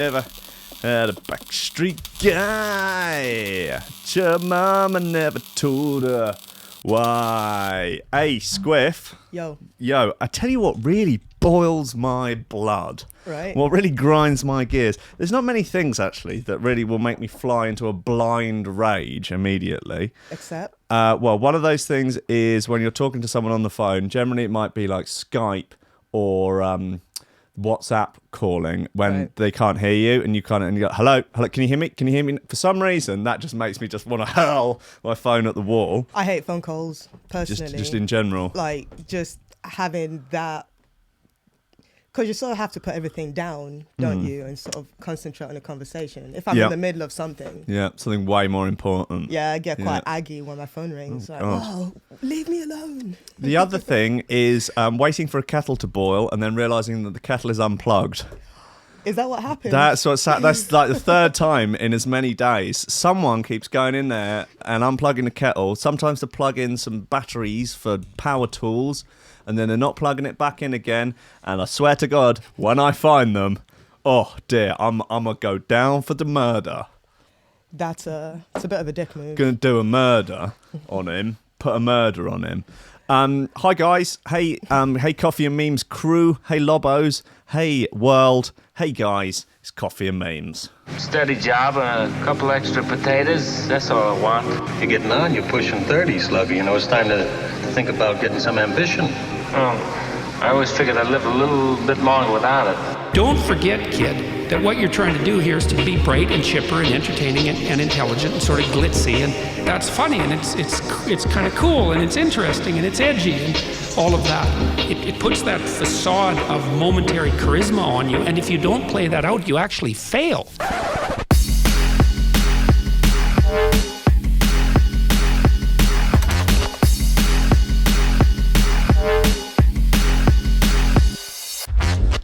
Ever had a backstreet guy. Your mama never told her why. Hey, Squiff. Yo, I tell you what really boils my blood. right? What really grinds my gears. There's not many things, actually, that really will make me fly into a blind rage immediately. Except? Well, one of those things is when you're talking to someone on the phone. Generally, it might be like Skype or WhatsApp calling when they can't hear you, and you go, hello, can you hear me? For some reason, that just makes me just want to hurl my phone at the wall. I hate phone calls, personally. Just in general. Like, just having that, because you sort of have to put everything down, don't you, and sort of concentrate on the conversation. If I'm in the middle of something. Yeah, something way more important. Yeah, I get quite aggy when my phone rings. Oh, leave me alone. The other thing is waiting for a kettle to boil and then realising that the kettle is unplugged. Is that what happened? That's like the third time in as many days. Someone keeps going in there and unplugging the kettle, sometimes to plug in some batteries for power tools, and then they're not plugging it back in again. And I swear to God, when I find them, oh dear, I'm gonna go down for the murder. It's a bit of a dick move. Gonna do a murder on him. Put a murder on him. Hi guys. Hey Coffee and Memes crew. Hey Lobos. Hey world. Hey guys. It's Coffee and Memes. Steady job and a couple extra potatoes. That's all I want. You're getting on. You're pushing 30, Slugger. You know, it's time to think about getting some ambition. Oh, I always figured I'd live a little bit longer without it. Don't forget, kid, that what you're trying to do here is to be bright and chipper and entertaining and intelligent and sort of glitzy, and that's funny, and it's kind of cool, and it's interesting, and it's edgy, and all of that. It puts that facade of momentary charisma on you, and if you don't play that out, you actually fail.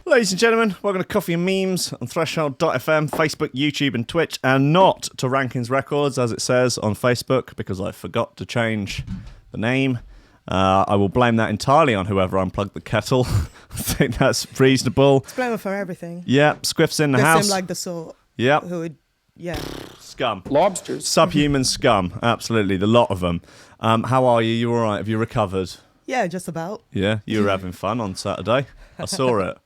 Ladies and gentlemen, welcome to Coffee and Memes on Threshold.fm, Facebook, YouTube and Twitch, and not to Rankins Records, as it says on Facebook, because I forgot to change the name. I will blame that entirely on whoever unplugged the kettle. I think that's reasonable. It's blame for everything. Yeah, Squiff's in the They house. seem like the sort who would, Scum. Lobsters. Subhuman scum, absolutely, the lot of them. How are you? You all right? Have you recovered? Yeah, just about. Yeah, you were having fun on Saturday. I saw it.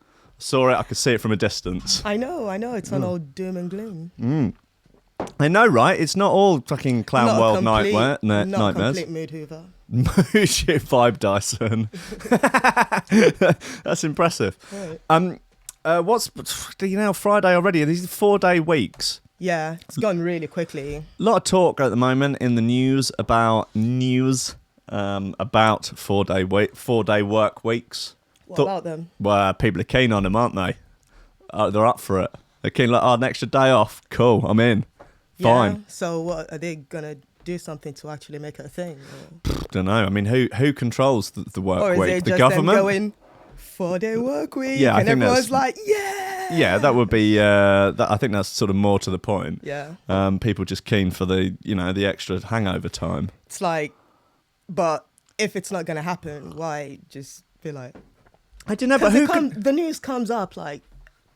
I could see it from a distance. I know. It's on old doom and gloom. I know, right? It's not all fucking clown world nightmares. Not complete mood hoover. Mood shit vibe Dyson. That's impressive. Right. Friday already? These are 4-day weeks. Yeah, it's gone really quickly. A lot of talk at the moment in the news about 4-day work weeks. What about them? Well, people are keen on them, aren't they? They're up for it. They're keen, like, an extra day off. Cool, I'm in. Fine. Yeah, so what, are they going to do something to actually make it a thing? Don't know. I mean, who controls the work or is week? it The just government? them going 4-day work week? Yeah, I and think everyone's that's- like, yeah! Yeah, that would be. I think that's sort of more to the point. Yeah. People just keen for the extra hangover time. It's like, but if it's not going to happen, why just be like... I don't know, but the news comes up like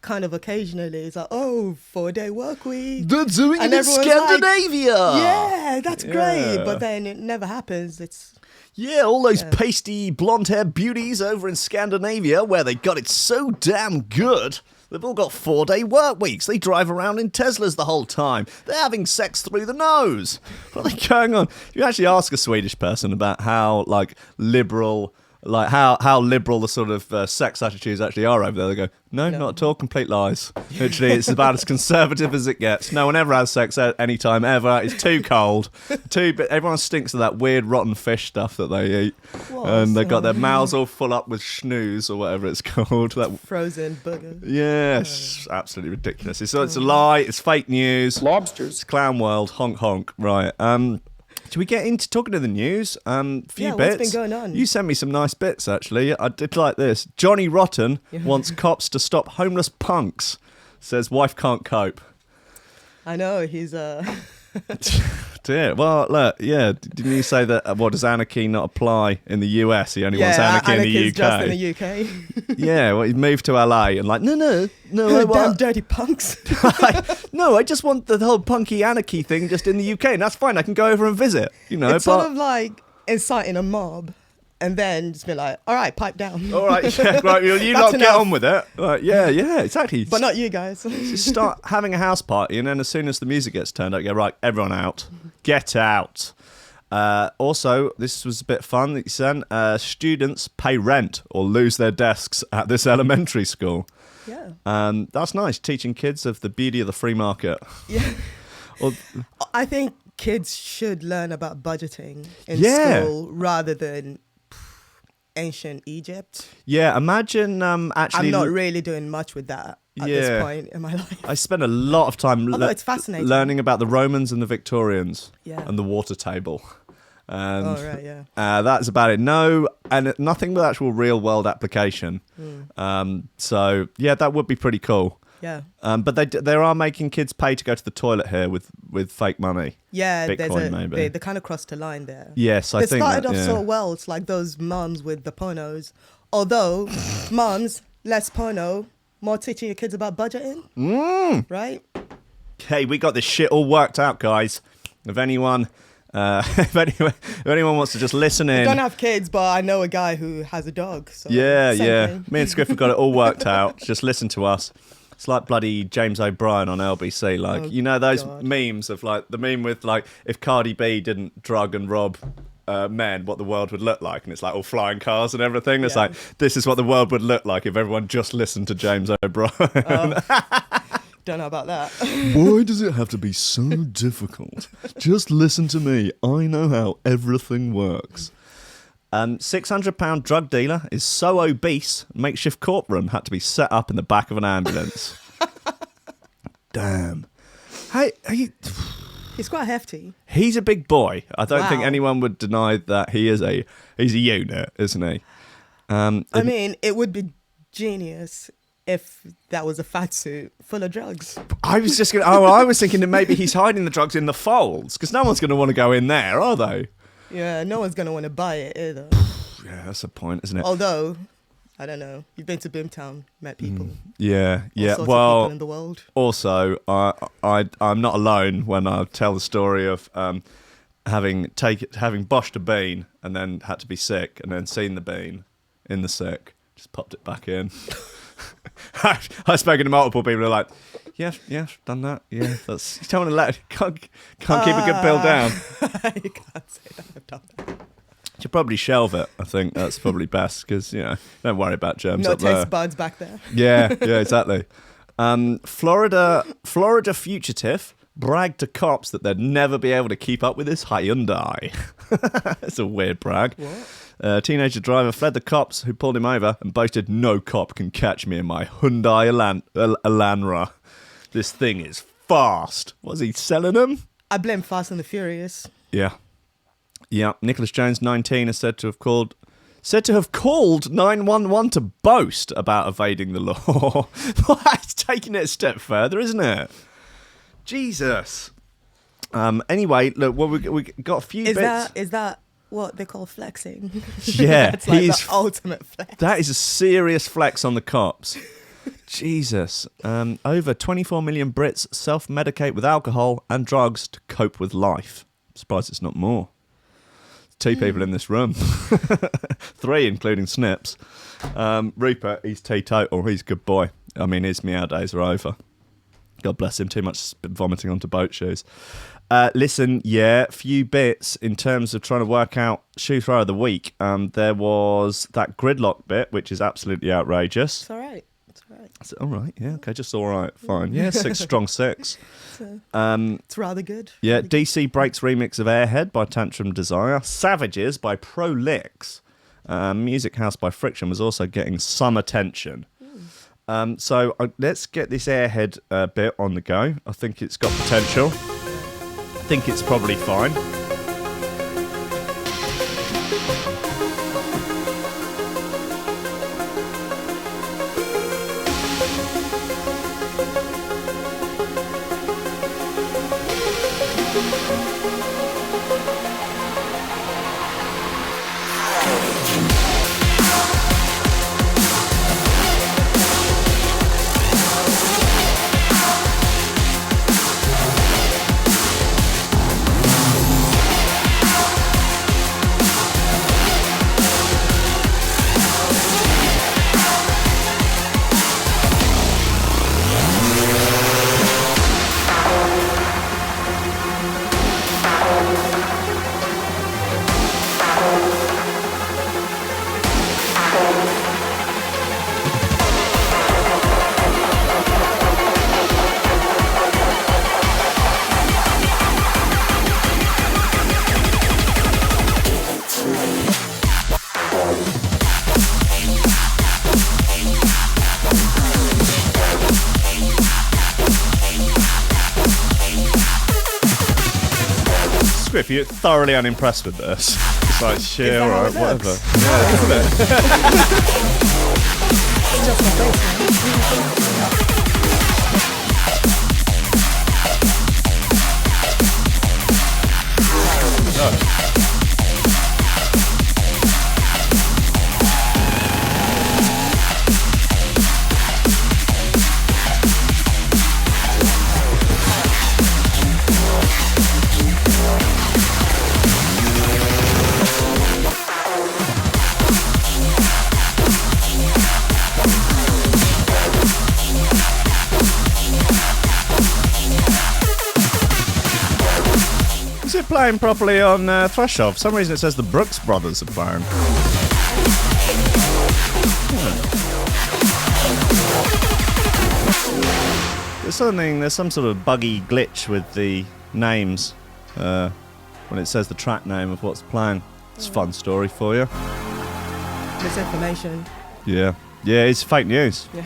kind of occasionally. It's like, 4-day work week. They're doing And it in everyone's Scandinavia. Yeah, that's great. Yeah. But then it never happens. It's all those pasty blonde hair beauties over in Scandinavia where they got it so damn good. They've all got 4-day work weeks. They drive around in Teslas the whole time. They're having sex through the nose. What are they going on? If you actually ask a Swedish person about how liberal the sort of sex attitudes actually are over there, they go, no, not at all, complete lies. Literally, it's about as conservative as it gets. No one ever has sex at any time ever. It's too cold. Everyone stinks of that weird rotten fish stuff that they eat. And they've got their mouths all full up with schnooze or whatever it's called. That frozen booger. Yes, absolutely ridiculous. It's a lie. It's fake news. Lobsters. It's clown world. Honk honk. Right. Should we get into talking to the news? Few bits. What's been going on? You sent me some nice bits, actually. I did like this. Johnny Rotten wants cops to stop homeless punks. Says wife can't cope. I know, he's dear. Well, look, yeah. Didn't you say that? Does anarchy not apply in the US? He only wants anarchy in the UK. Just in the UK. Yeah, well, he moved to LA and like, no. Damn dirty punks. No, I just want the whole punky anarchy thing just in the UK, and that's fine. I can go over and visit. It's sort of like inciting a mob. And then just be like, all right, pipe down. All right, yeah, right, you lot get on with it. Right, yeah, exactly. But not you guys. Just start having a house party, and then as soon as the music gets turned up, you go, right, everyone out. Get out. Also, this was a bit fun that you sent. Students pay rent or lose their desks at this elementary school. Yeah. That's nice, teaching kids of the beauty of the free market. Yeah. I think kids should learn about budgeting in school rather than ancient Egypt. Yeah, imagine actually... I'm not really doing much with that at this point in my life. I spent a lot of time it's fascinating. learning about the Romans and the Victorians and the water table. And right, yeah. That's about it. No, and nothing with actual real world application. So, yeah, that would be pretty cool. Yeah. But they are making kids pay to go to the toilet here with fake money. Yeah, Bitcoin, maybe. They kind of crossed the line there. Yes, I think they started off so well. It's like those mums with the pornos. Although, mums, less porno, more teaching your kids about budgeting. Right? Hey, we got this shit all worked out, guys. If anyone wants to just listen in. I don't have kids, but I know a guy who has a dog. So yeah. thing. Me and Squiff have got it all worked out. Just listen to us. It's like bloody James O'Brien on LBC. Like, those memes of like the meme with like if Cardi B didn't drug and rob men, what the world would look like. And it's like all flying cars and everything. It's like, this is what the world would look like if everyone just listened to James O'Brien. Don't know about that. Why does it have to be so difficult? Just listen to me. I know how everything works. £600 drug dealer is so obese, makeshift courtroom had to be set up in the back of an ambulance. Damn. Hey, he's quite hefty. He's a big boy. I don't think anyone would deny that he's a unit, isn't he? I mean, it would be genius if that was a fat suit full of drugs. I was just I was thinking that maybe he's hiding the drugs in the folds, because no one's going to want to go in there, are they? Yeah, no one's going to want to buy it either. Yeah, that's the point, isn't it? Although, I don't know. You've been to Boomtown, met people. Yeah. All sorts of people in the world. Also, I'm not alone when I tell the story of having boshed a bean and then had to be sick and then seen the bean in the sick, just popped it back in. I've spoken to multiple people who are like, yeah, done that. Yeah, that's, you don't want to can't keep a good bill down. You can't say that I've done that. You should probably shelve it. I think that's probably best because, don't worry about germs up there. No taste buds back there. Yeah, exactly. Florida fugitive bragged to cops that they'd never be able to keep up with his Hyundai. It's a weird brag. What? A teenager driver fled the cops who pulled him over and boasted, "No cop can catch me in my Hyundai Elantra. This thing is fast." Was he selling them? I blame Fast and the Furious. Yeah. Nicholas Jones, 19, is said to have called 911 to boast about evading the law. It's taking it a step further, isn't it? Jesus. Anyway, look, well, we got a few bits. Is that what they call flexing? Yeah, it's like the ultimate flex. That is a serious flex on the cops. Jesus. Over 24 million Brits self-medicate with alcohol and drugs to cope with life. I'm surprised it's not more. 2 people in this room. 3, including Snips. Rupert, he's teetotal. He's a good boy. I mean, his meow days are over. God bless him. Too much vomiting onto boat shoes. Listen, few bits in terms of trying to work out shoe throw of the week. There was that gridlock bit, which is absolutely outrageous. It's all right. Is it all right? Yeah, okay, just all right. Fine. Yeah, 6 strong 6. It's rather good. Yeah, DC Breaks remix of Airhead by Tantrum Desire. Savages by Pro Licks. Music House by Friction was also getting some attention. So let's get this Airhead bit on the go. I think it's got potential. I think it's probably fine. Squiff, you're thoroughly unimpressed with this. It's like, shit, alright, whatever. Yeah, isn't it? It's just my face, man. Is it playing properly on Threshold? For some reason it says the Brooks Brothers are playing. There's some sort of buggy glitch with the names when it says the track name of what's playing. It's a fun story for you. Misinformation. Yeah, it's fake news. Yeah.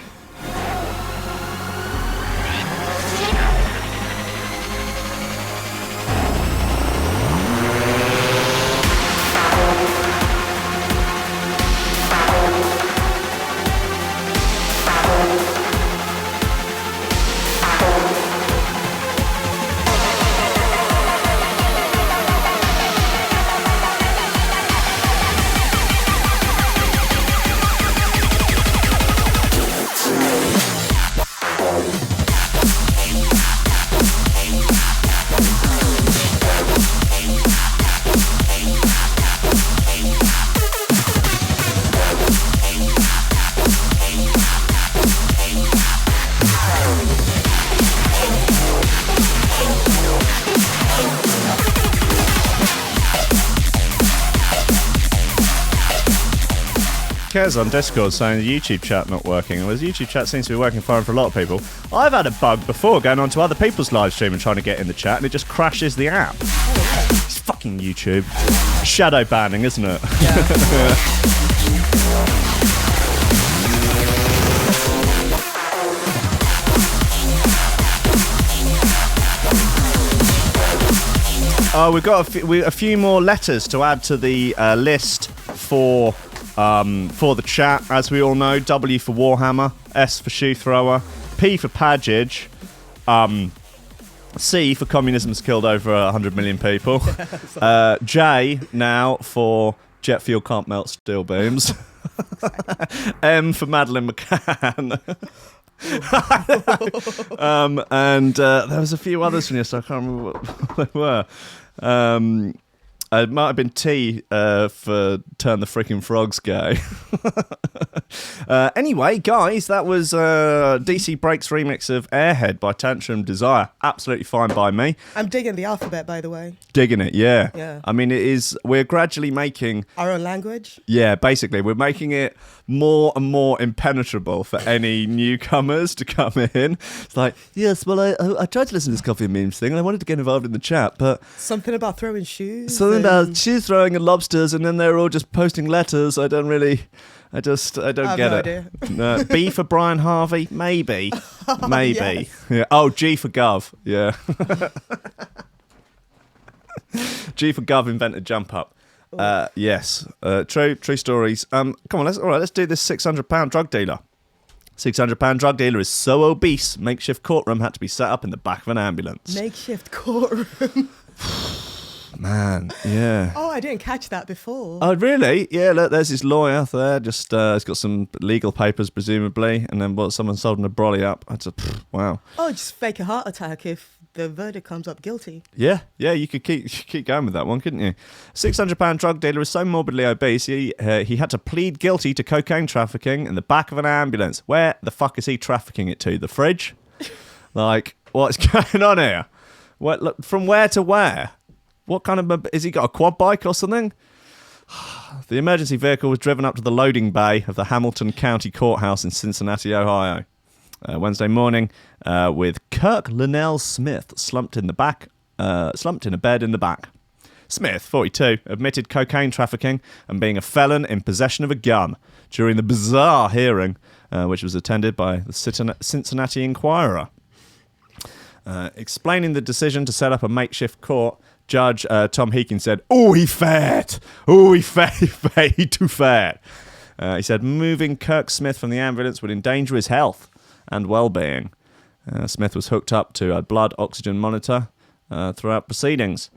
Kez on Discord saying the YouTube chat not working. Well, the YouTube chat seems to be working fine for a lot of people. I've had a bug before going onto other people's live stream and trying to get in the chat, and it just crashes the app. It's fucking YouTube. Shadow banning, isn't it? Yeah. We've got a few more letters to add to the list for the chat. As we all know, W for Warhammer, S for Shoe Thrower, P for Padgage, C for Communism's killed over 100 million people, J now for Jet Fuel can't melt steel beams, M for Madeleine McCann. And there was a few others from yesterday. I can't remember what they were. It might have been T for Turn the Freaking Frogs Gay. Anyway, guys, that was DC Breaks remix of Airhead by Tantrum Desire. Absolutely fine by me. I'm digging the alphabet, by the way. Digging it, yeah. Yeah. I mean, we're gradually making... Our own language? Yeah, basically, we're making it more and more impenetrable for any newcomers to come in. It's like, yes, well, I tried to listen to this Coffee and Memes thing, and I wanted to get involved in the chat, but... Something about throwing shoes? Something about shoes throwing and lobsters, and then they're all just posting letters. I don't get no it. idea. No. B for Brian Harvey? Maybe. Maybe. Yes. Yeah. Oh, G for Gov. Yeah. G for Gov invented Jump Up. Yes. True stories. Come on, let's do this £600 drug dealer. £600 drug dealer is so obese, makeshift courtroom had to be set up in the back of an ambulance. Makeshift courtroom. Man, yeah. Oh, I didn't catch that before. Oh, really? Yeah, look, there's his lawyer there. Just he's got some legal papers, presumably, and then someone's holding a brolly up. Wow. Oh, just fake a heart attack if the verdict comes up guilty. Yeah, you could keep going with that one, couldn't you? £600 drug dealer is so morbidly obese, he had to plead guilty to cocaine trafficking in the back of an ambulance. Where the fuck is he trafficking it to? The fridge? Like, what's going on here? Look, from where to where? What kind of... Has he got a quad bike or something? The emergency vehicle was driven up to the loading bay of the Hamilton County Courthouse in Cincinnati, Ohio. Wednesday morning, with Kirk Linnell Smith slumped in a bed in the back. Smith, 42, admitted cocaine trafficking and being a felon in possession of a gun during the bizarre hearing, which was attended by the Cincinnati Enquirer. Explaining the decision to set up a makeshift court, Judge Tom Heekin said, "Oh, he fat. Oh, he fat. He too fat." He said moving Kirk Smith from the ambulance would endanger his health and well-being. Smith was hooked up to a blood oxygen monitor throughout proceedings.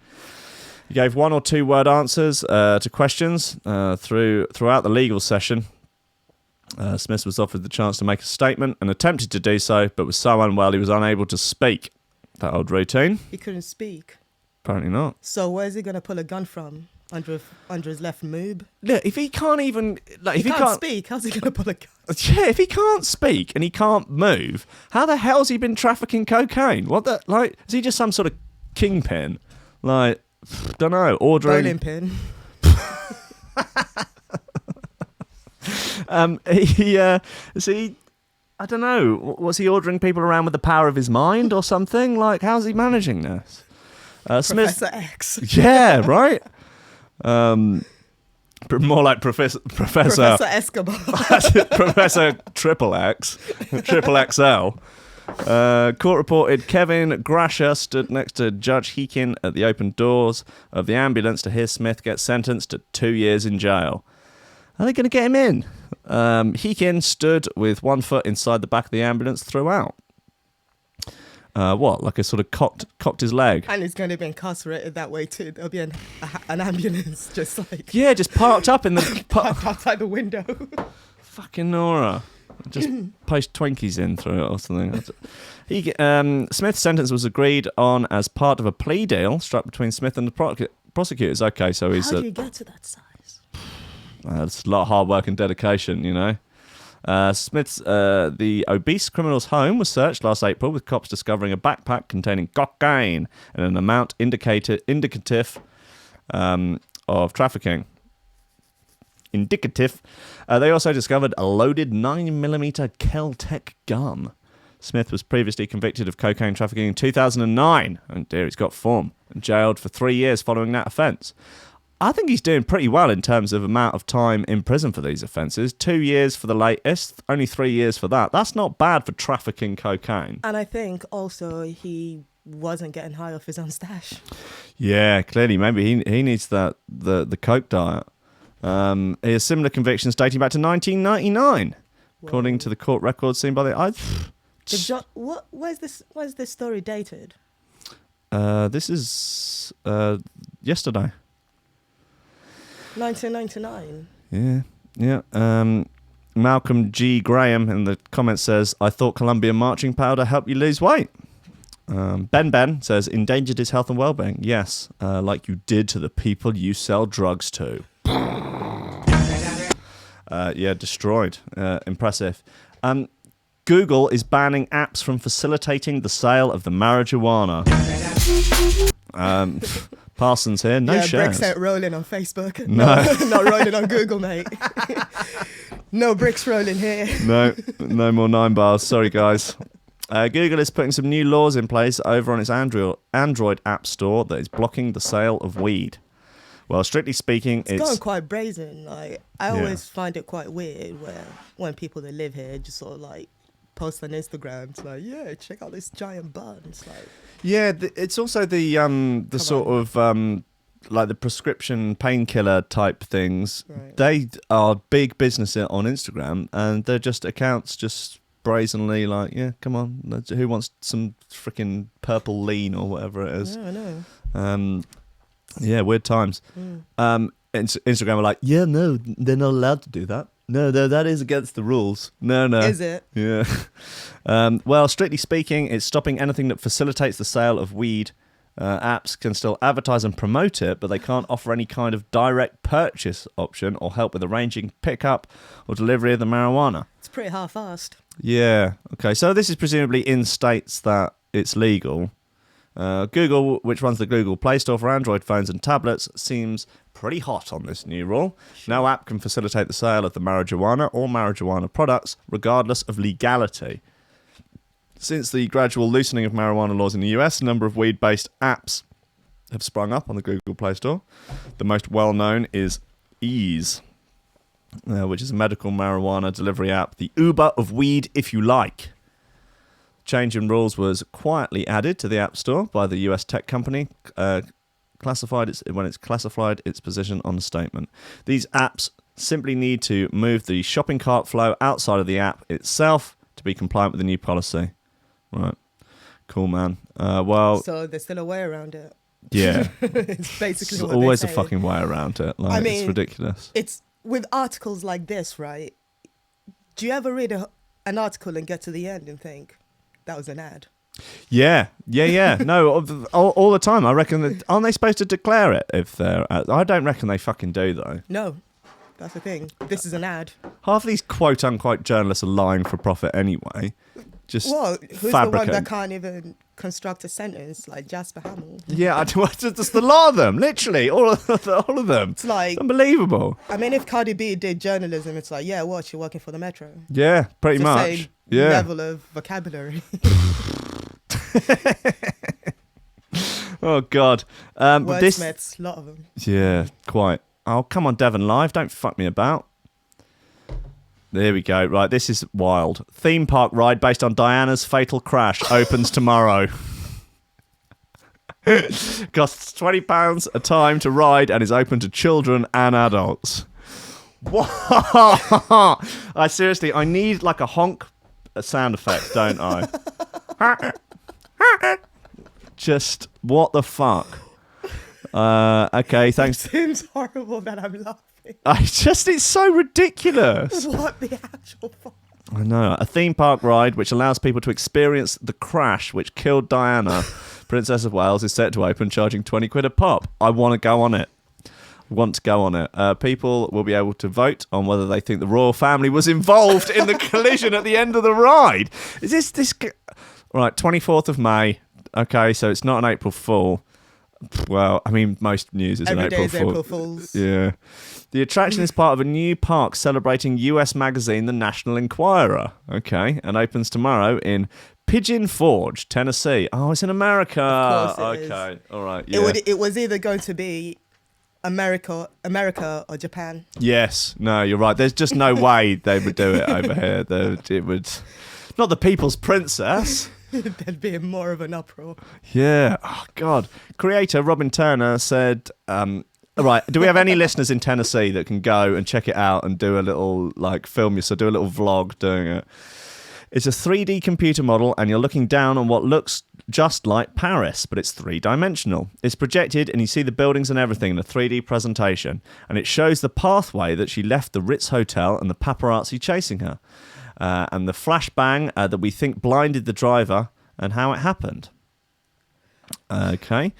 He gave 1 or 2 word answers to questions throughout the legal session. Smith was offered the chance to make a statement and attempted to do so, but was so unwell he was unable to speak. That old routine. He couldn't speak. Apparently not. So where's he going to pull a gun from? Under his left moob? Yeah, if he can't even... Like, if he can't speak, how's he going to pull a gun? Yeah, if he can't speak and he can't move, how the hell's he been trafficking cocaine? What the... Like, is he just some sort of kingpin? Like, don't know, ordering... Bowling pin. Is he... I don't know. Was he ordering people around with the power of his mind or something? Like, how's he managing this? Smith... Professor X. Yeah, right? More like Professor Escobar. Professor Triple X, Triple XL. Court reported Kevin Grasher stood next to Judge Heekin at the open doors of the ambulance to hear Smith get sentenced to 2 years in jail. Are they going to get him in? Heekin stood with 1 foot inside the back of the ambulance throughout. Like a sort of cocked his leg. And he's going to be incarcerated that way too. There'll be an ambulance just like... Yeah, just parked up in the... parked outside the window. Fucking Nora. Just post Twinkies in through it or something. Smith's sentence was agreed on as part of a plea deal struck between Smith and the prosecutors. Okay, so he's... How do you get to that size? It's a lot of hard work and dedication, you know. Smith's the obese criminal's home was searched last April, with cops discovering a backpack containing cocaine and an amount indicative of trafficking. Indicative. They also discovered a loaded 9mm Kel-Tec gun. Smith was previously convicted of cocaine trafficking in 2009. Oh dear, he's got form. And jailed for 3 years following that offence. I think he's doing pretty well in terms of amount of time in prison for these offences. 2 years for the latest, only 3 years for that. That's not bad for trafficking cocaine. And I think also he wasn't getting high off his own stash. Yeah, clearly. Maybe he needs the coke diet. He has similar convictions dating back to 1999, according to the court records seen by the... Where's this story dated? This is yesterday. 1999. Yeah. Malcolm G. Graham in the comments says, "I thought Colombian marching powder helped you lose weight." Ben says, "Endangered his health and well-being." Yes, like you did to the people you sell drugs to. Destroyed. Impressive. Google is banning apps from facilitating the sale of the marijuana. Parsons here, no shares. Bricks ain't rolling on Facebook. No. Not rolling on Google, mate. No bricks rolling here. No more 9 bars. Sorry, guys. Google is putting some new laws in place over on its Android app store that is blocking the sale of weed. Well, strictly speaking, it's going quite brazen. Like, I always find it quite weird when people that live here just sort of like post on Instagram. It's like, yeah, check out this giant bud. It's like, yeah, it's also the sort of like the prescription painkiller type things. Right. They are big business on Instagram, and they're just accounts just brazenly like, yeah, come on, who wants some freaking purple lean or whatever it is? Yeah, I know. Yeah, weird times. Instagram are like, yeah, no, they're not allowed to do that. No, that is against the rules. No. Is it? Yeah. Well, strictly speaking, it's stopping anything that facilitates the sale of weed. Apps can still advertise and promote it, but they can't offer any kind of direct purchase option or help with arranging pickup or delivery of the marijuana. It's pretty half-assed. Yeah. Okay, so this is presumably in states that it's legal. Google, which runs the Google Play Store for Android phones and tablets, seems pretty hot on this new rule. No app can facilitate the sale of the marijuana or marijuana products, regardless of legality. Since the gradual loosening of marijuana laws in the US, a number of weed-based apps have sprung up on the Google Play Store. The most well-known is Ease, which is a medical marijuana delivery app, the Uber of weed if you like. Change in rules was quietly added to the App Store by the US tech company, classified its position on the statement. These apps simply need to move the shopping cart flow outside of the app itself to be compliant with the new policy. Right. Cool, man. So there's still a way around it. Yeah. It's basically There's what always they a say. fucking way around it. Like, I mean, it's ridiculous. It's with articles like this, right? Do you ever read an article and get to the end and think, that was an ad? Yeah. No, all the time. I reckon that, aren't they supposed to declare it if they're... I don't reckon they fucking do, though. No, that's the thing. This is an ad. Half these quote-unquote journalists are lying for profit anyway. Just Well, who's the one that can't even construct a sentence like Jasper Hamill? Yeah, that's the lot of them, literally, all of them. It's like... unbelievable. I mean, if Cardi B did journalism, it's like, yeah, what, you're working for the Metro? Yeah, pretty It's the much. same Yeah. level of vocabulary. Oh, God. Wordsmiths, a lot of them. Yeah, quite. Oh, come on, Devon Live. Don't fuck me about. There we go. Right, this is wild. Theme park ride based on Diana's fatal crash opens tomorrow. Costs £20 a time to ride and is open to children and adults. What? I need like a sound effect, don't I? Just, what the fuck? Okay, thanks. It seems horrible that I'm laughing. It's so ridiculous. What the actual fuck? I know. A theme park ride which allows people to experience the crash which killed Diana, Princess of Wales, is set to open, charging 20 quid a pop. I want to go on it. People will be able to vote on whether they think the royal family was involved in the collision at the end of the ride. Is this... Right, 24th of May. Okay, so it's not an April Fool. Well, I mean, most news is Every an day April is Fool. April Fools. Yeah. The attraction is part of a new park celebrating US magazine, The National Enquirer. Okay, and opens tomorrow in Pigeon Forge, Tennessee. Oh, it's in America. Of course it okay, all right. Yeah. It was either going to be America or Japan. Yes. No, you're right. There's just no way they would do it over here. It would. Not the People's Princess. There'd be more of an uproar. Yeah. Oh, God. Creator Robin Turner said, right, do we have any listeners in Tennessee that can go and check it out and do a little, do a little vlog doing it? It's a 3D computer model and you're looking down on what looks just like Paris, but it's 3-dimensional. It's projected and you see the buildings and everything in a 3D presentation. And it shows the pathway that she left the Ritz Hotel and the paparazzi chasing her. And the flashbang that we think blinded the driver and how it happened. Okay.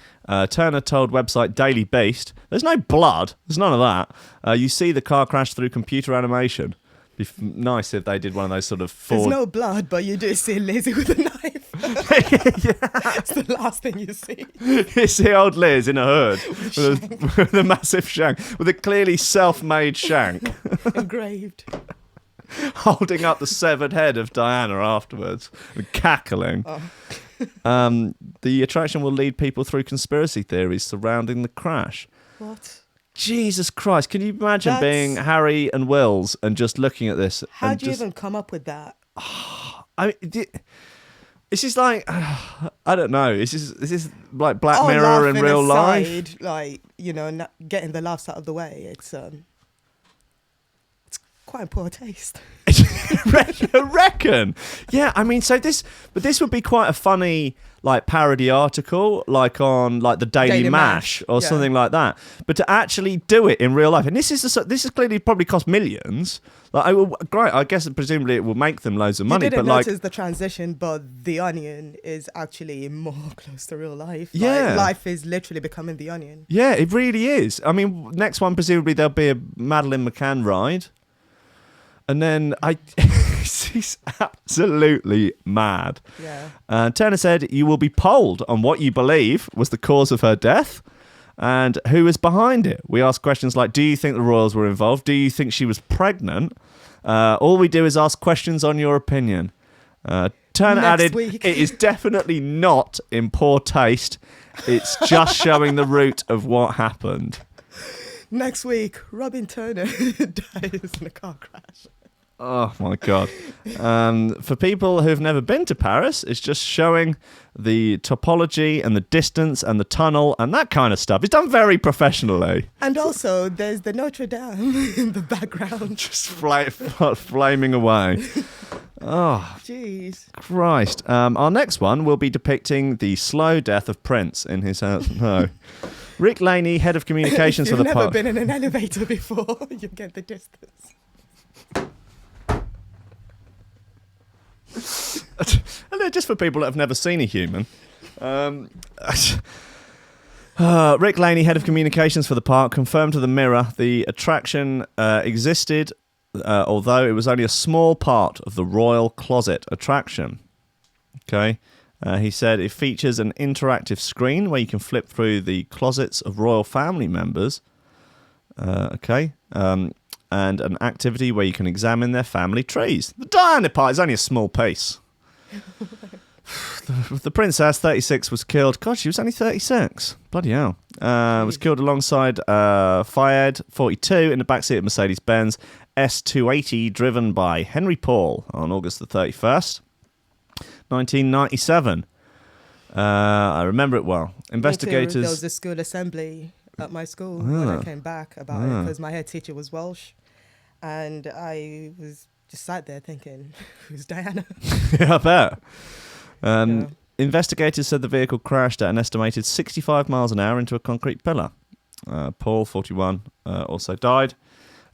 Turner told website Daily Beast, there's no blood. There's none of that. You see the car crash through computer animation. Be nice if they did one of those sort of There's no blood, but you do see Lizzie with a knife. It's the last thing you see. You see old Liz in a hood with a massive shank, with a clearly self-made shank. Engraved. Holding up the severed head of Diana afterwards and cackling. The attraction will lead people through conspiracy theories surrounding the crash. What? Jesus Christ, can you imagine being Harry and Wills and just looking at this? How do you even come up with that? I mean, it's just like, I don't know. This is like Black Mirror in real life. Like, not getting the laughs out of the way. It's quite in poor taste. I reckon. Yeah, I mean, this would be quite a funny parody article, on the Daily Mash or something like that. But to actually do it in real life, and this is clearly probably cost millions. Great, I guess presumably it will make them loads of money. You didn't but notice the transition, but The Onion is actually more close to real life. Yeah, life is literally becoming The Onion. Yeah, it really is. I mean, next one presumably there'll be a Madeleine McCann ride. And then she's absolutely mad. Yeah. Turner said, you will be polled on what you believe was the cause of her death and who is behind it. We ask questions like, do you think the royals were involved? Do you think she was pregnant? All we do is ask questions on your opinion. Turner added, it is definitely not in poor taste. It's just showing the root of what happened. Next week, Robin Turner dies in a car crash. Oh my God. For people who've never been to Paris, it's just showing the topology and the distance and the tunnel and that kind of stuff. It's done very professionally. And also, there's the Notre Dame in the background. Just flaming away. Oh, jeez. Christ. Our next one will be depicting the slow death of Prince in his house. No. Rick Laney, head of communications for the park. park. You've never been in an elevator before. You get the distance. Just for people that have never seen a human. Rick Laney, head of communications for the park, confirmed to the Mirror the attraction existed, although it was only a small part of the Royal Closet attraction. Okay. He said it features an interactive screen where you can flip through the closets of royal family members. And an activity where you can examine their family trees. The Diana part is only a small piece. The princess, 36, was killed. God, she was only 36. Bloody hell. Was killed alongside Fayed, 42, in the backseat of Mercedes-Benz S280, driven by Henry Paul on August the 31st, 1997. I remember it well. Investigators... There was a school assembly at my school when I came back about it, because my head teacher was Welsh. And I was just sat there thinking, who's Diana? Yeah, I bet. Investigators said the vehicle crashed at an estimated 65 miles an hour into a concrete pillar. Paul, 41, also died.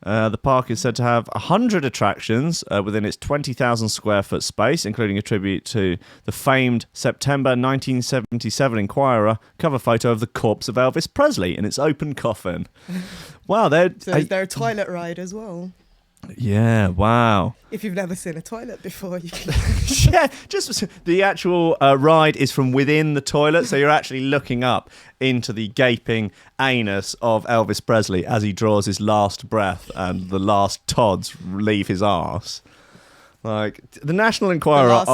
The park is said to have 100 attractions within its 20,000 square foot space, including a tribute to the famed September 1977 Inquirer cover photo of the corpse of Elvis Presley in its open coffin. Wow, so is there a toilet ride as well? Yeah, wow. If you've never seen a toilet before, you can... Yeah, just the actual ride is from within the toilet, so you're actually looking up into the gaping anus of Elvis Presley as he draws his last breath and the last tods leave his arse. Like, the National Enquirer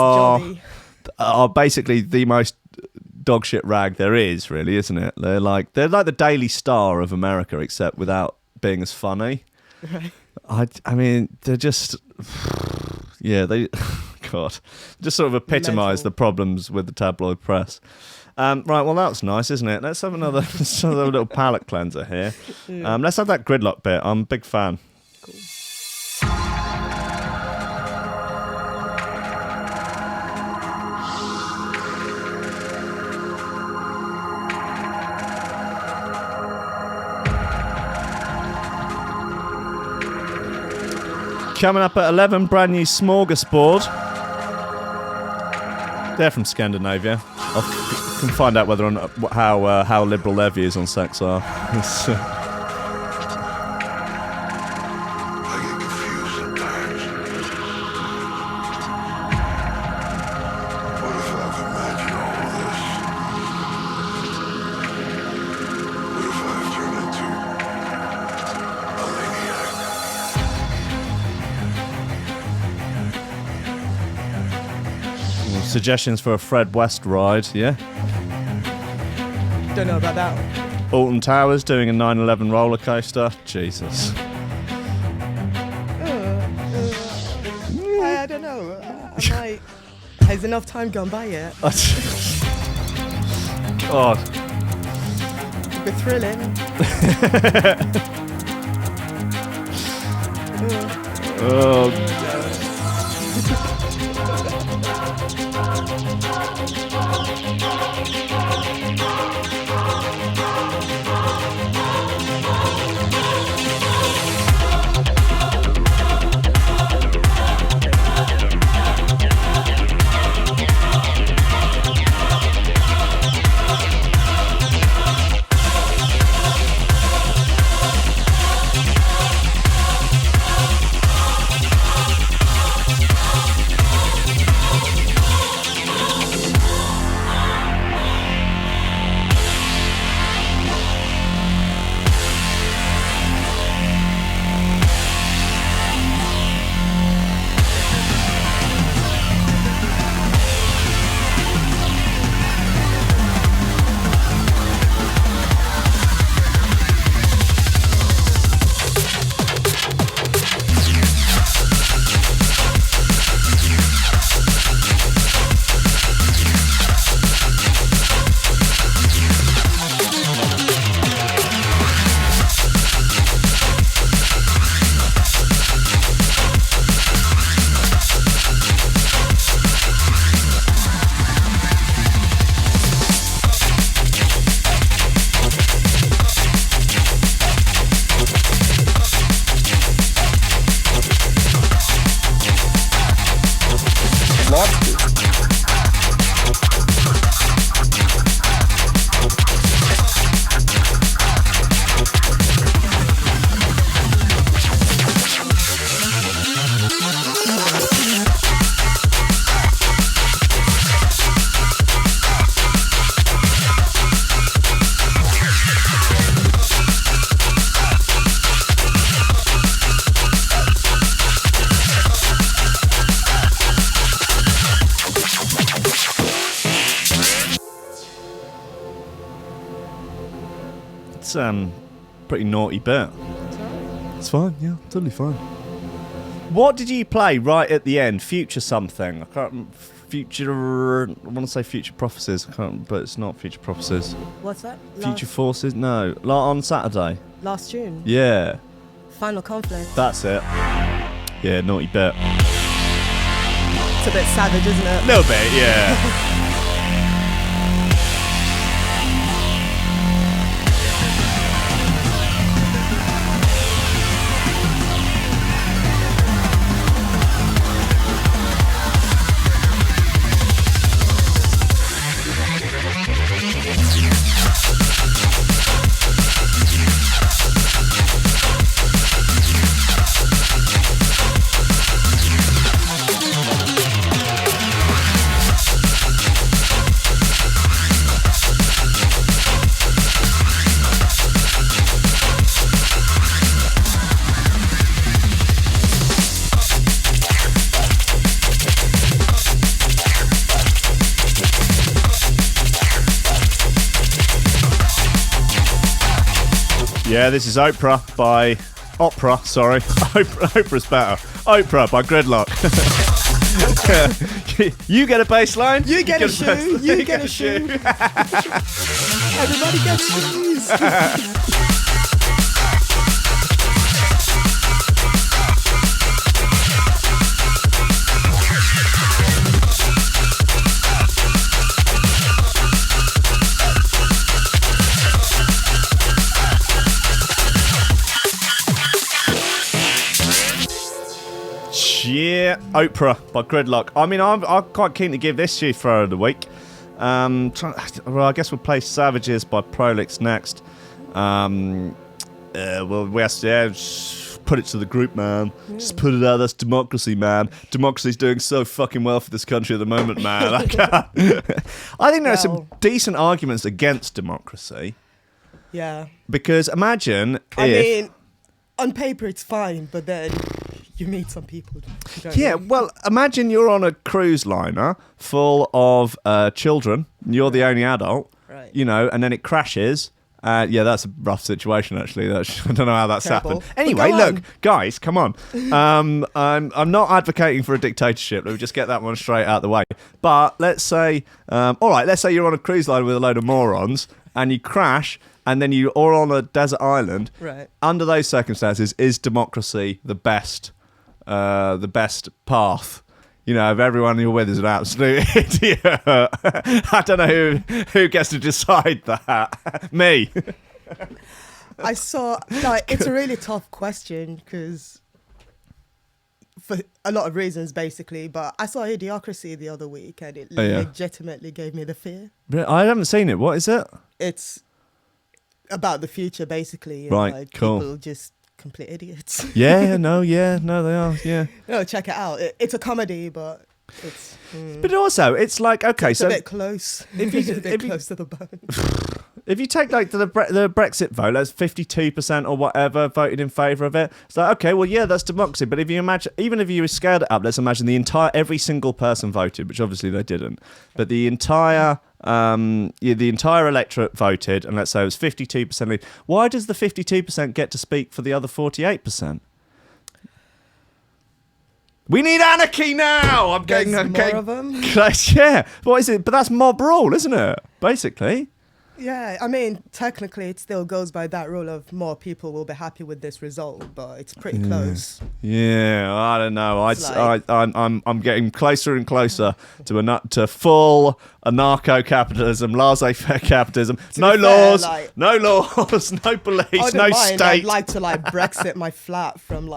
are basically the most dogshit rag there is, really, isn't it? They're like the Daily Star of America, except without being as funny. Right. I mean, they're just... Yeah, they... God. Just sort of epitomise the problems with the tabloid press. Right, well, that's nice, isn't it? Let's have another little palate cleanser here. Let's have that gridlock bit. I'm a big fan. Cool. Coming up at 11, brand new smorgasbord. They're from Scandinavia. I can find out whether or not how liberal their views on sex are. Suggestions for a Fred West ride, yeah? Don't know about that. Alton Towers doing a 9/11 roller coaster. Jesus. I don't know. Has enough time gone by yet? God. A bit thrilling. Oh, God. That's pretty naughty bit. It's fine, yeah, totally fine. What did you play right at the end? Future something. I can't. Future. I want to say Future Prophecies. I can't, but it's not Future Prophecies. What's that? Future Forces. No, on Saturday. Last June. Yeah. Final Conflict. That's it. Yeah, naughty bit. It's a bit savage, isn't it? A little bit, yeah. Yeah, this is Oprah's better. Oprah by Gridlock. You get a bass line. You get a shoe. You get a shoe. Everybody gets shoes. Yeah, Oprah by Gridlock. I mean, I'm quite keen to give this to you Throw of the Week. Well, I guess we'll play Savages by Prolix next. Well, we have to just put it to the group, man. Yeah. Just put it out. That's democracy, man. Democracy's doing so fucking well for this country at the moment, man. I think there are some decent arguments against democracy. Yeah. Because imagine I mean, on paper it's fine, but then you meet some people. Well, imagine you're on a cruise liner full of children. You're the only adult, right? You know, and then it crashes. Yeah, that's a rough situation, actually. I don't know how that's happened. Anyway, look, guys, come on. I'm not advocating for a dictatorship. Let me just get that one straight out of the way. But let's say, all right, let's say you're on a cruise line with a load of morons and you crash. And then you're all on a desert island. Right. Under those circumstances, is democracy the best path? You know, if everyone you're with is an absolute idiot. I don't know who gets to decide that. Me. I saw, it's a really tough question because for a lot of reasons, basically. But I saw Idiocracy the other week and it legitimately gave me the fear. I haven't seen it. What is it? It's about the future, basically. Right, cool. People just complete idiots. They are, yeah. No, check it out. It's a comedy, but it's... But also, it's like, okay, it's so... a bit close. It's a bit close to the bone. If you take, like, the Brexit vote, that's 52% or whatever voted in favour of it. It's like, okay, well, yeah, that's democracy. But if you imagine, even if you scaled it up, let's imagine every single person voted, which obviously they didn't. But the entire electorate voted, and let's say it was 52%. Why does the 52% get to speak for the other 48%? We need anarchy now! I'm getting more of them. Yeah, what is it? But that's mob rule, isn't it? Basically. Yeah, I mean, technically it still goes by that rule of more people will be happy with this result, but it's pretty close. Yeah, I don't know. I'm getting closer and closer to full anarcho-capitalism, laissez-faire capitalism. No laws, no police, no state. I'd like to Brexit my flat from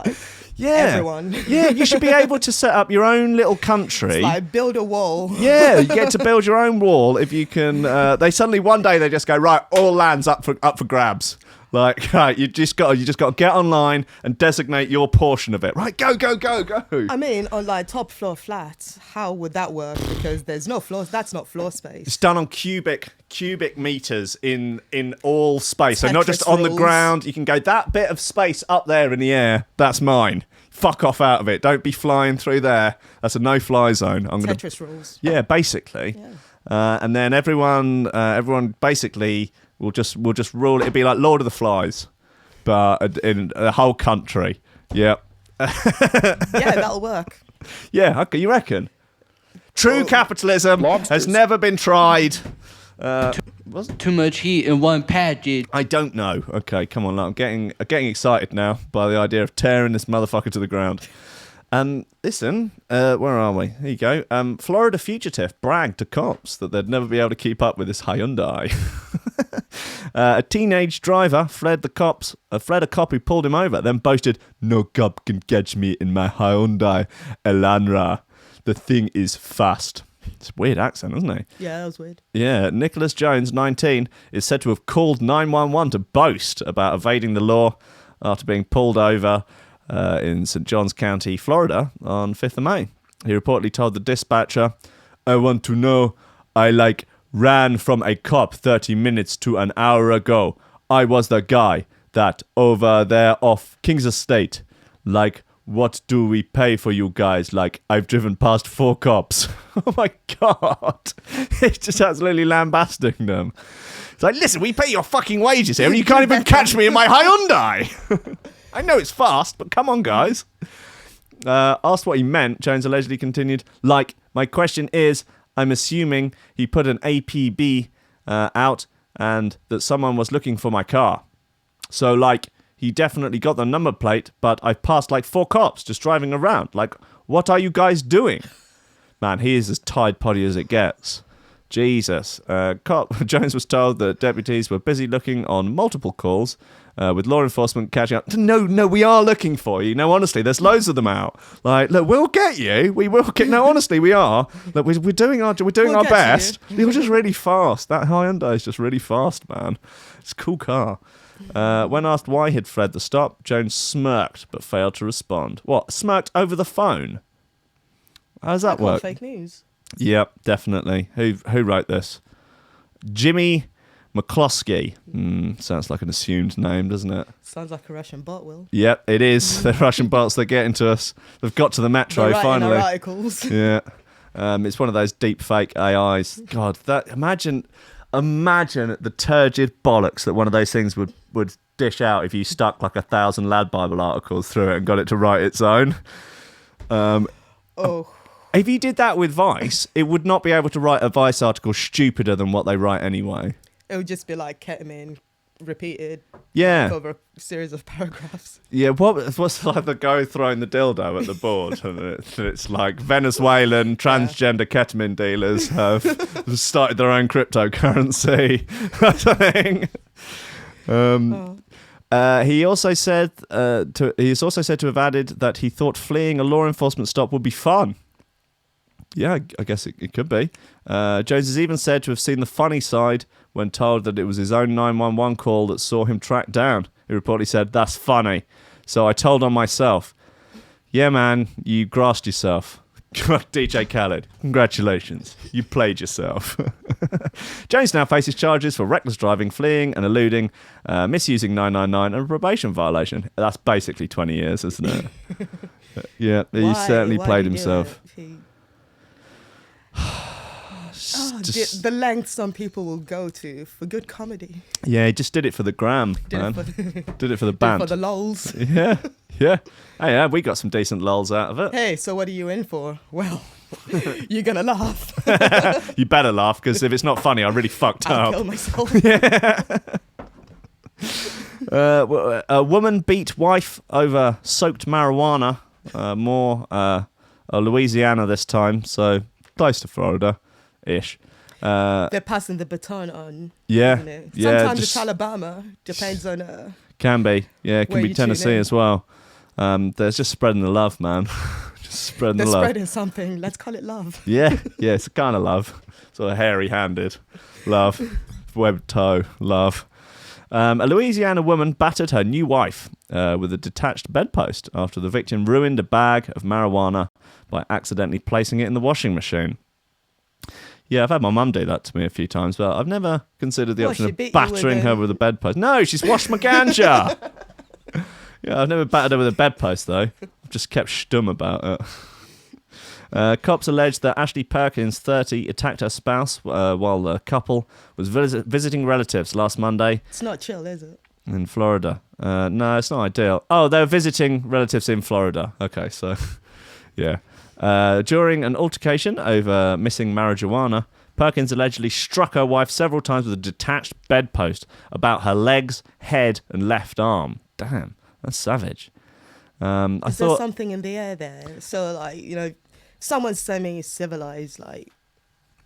everyone. Yeah, you should be able to set up your own little country. It's build a wall. Yeah, you get to build your own wall if you can. They suddenly one day they just go, right, all lands up for grabs. Right, you just got to get online and designate your portion of it. Right, go. I mean, on top floor flats, how would that work? Because there's no floors. That's not floor space. It's done on cubic meters in all space. So not just on the ground. You can go that bit of space up there in the air. That's mine. Fuck off out of it. Don't be flying through there. That's a no-fly zone. Tetris rules. Yeah, basically. Yeah. And then everyone basically We'll just rule it. It'd be like Lord of the Flies, but in the whole country. Yep. Yeah, that'll work. Yeah, okay, you reckon? True capitalism has never been tried. Too much heat in one package. I don't know. Okay, come on. I'm getting excited now by the idea of tearing this motherfucker to the ground. Listen, where are we? Here you go. Florida fugitive bragged to cops that they'd never be able to keep up with this Hyundai. A teenage driver fled a cop who pulled him over, then boasted, "No cop can catch me in my Hyundai Elantra. The thing is fast." It's a weird accent, isn't it? Yeah, that was weird. Yeah, Nicholas Jones, 19, is said to have called 911 to boast about evading the law after being pulled over in St. Johns County, Florida, on 5th of May. He reportedly told the dispatcher, "I want to know, I ran from a cop 30 minutes to an hour ago. I was the guy that over there off Kings Estate. What do we pay for you guys? I've driven past 4 cops." Oh my God. It's just absolutely lambasting them. It's like, listen, we pay your fucking wages here and you can't even catch me in my Hyundai. I know it's fast, but come on, guys. Asked what he meant, Jones allegedly continued, "My question is, I'm assuming he put an APB out and that someone was looking for my car. So, he definitely got the number plate, but I've passed 4 cops just driving around. What are you guys doing?" Man, he is as Tide Poddy as it gets. Jesus. Jones was told that deputies were busy looking on multiple calls, with law enforcement catching up. No, we are looking for you. No, honestly, there's loads of them out. Look, we'll get you. We will get. No, honestly, we are. Look, we're doing our best. You're just really fast. That Hyundai is just really fast, man. It's a cool car. When asked why he'd fled the stop, Jones smirked but failed to respond. What? Smirked over the phone? How does that work? Fake news. Yep, definitely. Who wrote this? Jimmy McCloskey. Sounds like an assumed name, doesn't it? Sounds like a Russian bot, Will. Yep, it is. They're Russian bots. They're getting to us. They've got to the metro finally. Our articles. Yeah. It's one of those deep fake AIs. God, imagine the turgid bollocks that one of those things would dish out if you stuck 1,000 Lad Bible articles through it and got it to write its own. If you did that with Vice, it would not be able to write a Vice article stupider than what they write anyway. It would just be ketamine repeated. Yeah. Over a series of paragraphs. Yeah, what's the guy throwing the dildo at the board? And it's Venezuelan transgender ketamine dealers have started their own cryptocurrency. He also said he's also said to have added that he thought fleeing a law enforcement stop would be fun. Yeah, I guess it could be. Jones is even said to have seen the funny side when told that it was his own 911 call that saw him tracked down. He reportedly said, "That's funny. So I told on myself." Yeah, man, you grassed yourself. DJ Khaled, congratulations. You played yourself. Jones now faces charges for reckless driving, fleeing and eluding, misusing 999 and a probation violation. That's basically 20 years, isn't it? Yeah, he certainly played himself. The length some people will go to for good comedy. Yeah, he just did it for the gram, man. Did it for the band. For the lols. Yeah. Hey, yeah, we got some decent lols out of it. Hey, so what are you in for? Well, you're going to laugh. You better laugh, because if it's not funny, I really fucked up. I'll kill myself. Yeah. A woman beat wife over soaked marijuana. Louisiana this time, so close to Florida-ish. They're passing the baton on. Yeah. Sometimes it's Alabama. Depends on... Can be. Yeah, it can be Tennessee as well. There's just spreading the love, man. Just spreading the love. They're spreading something. Let's call it love. Yeah, it's a kind of love. Sort of hairy-handed love. Webbed toe love. A Louisiana woman battered her new wife with a detached bedpost after the victim ruined a bag of marijuana by accidentally placing it in the washing machine. Yeah, I've had my mum do that to me a few times, but I've never considered the option of battering her with a bedpost. No, she's washed my ganja. Yeah, I've never battered her with a bedpost, though. I've just kept stum about it. Cops alleged that Ashley Perkins, 30, attacked her spouse while the couple was visiting relatives last Monday. It's not chill, is it? In Florida. No, it's not ideal. Oh, they were visiting relatives in Florida. Okay, so, yeah. During an altercation over missing marijuana, Perkins allegedly struck her wife several times with a detached bedpost about her legs, head, and left arm. Damn, that's savage. Is there something in the air there? So, like, you know, someone's semi-civilized, like,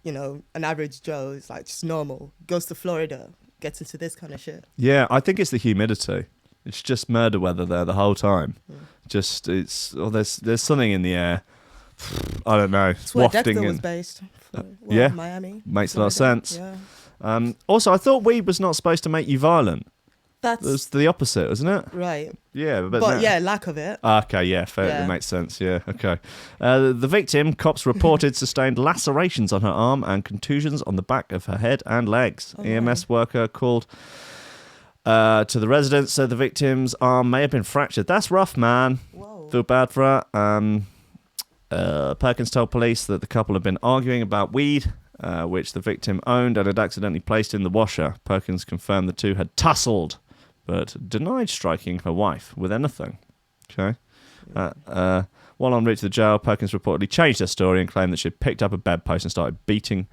you know, an average Joe is like just normal, goes to Florida, gets into this kind of shit. Yeah, I think it's the humidity. It's just murder weather there the whole time. Just, there's something in the air. I don't know. It's where Dexter was based. Yeah, Miami. Makes a lot of sense. Yeah. Also, I thought weed was not supposed to make you violent. That's the opposite, isn't it? Right. Yeah, but lack of it. Okay, yeah, fair. Yeah. It makes sense. Yeah, okay. The victim, cops reported, sustained lacerations on her arm and contusions on the back of her head and legs. EMS worker called to the residents, said the victim's arm may have been fractured. That's rough, man. Whoa. Feel bad for her. Perkins told police that the couple had been arguing about weed, which the victim owned and had accidentally placed in the washer. Perkins confirmed the two had tussled, but denied striking her wife with anything. Okay. While en route to the jail, Perkins reportedly changed her story and claimed that she had picked up a bedpost and started beating...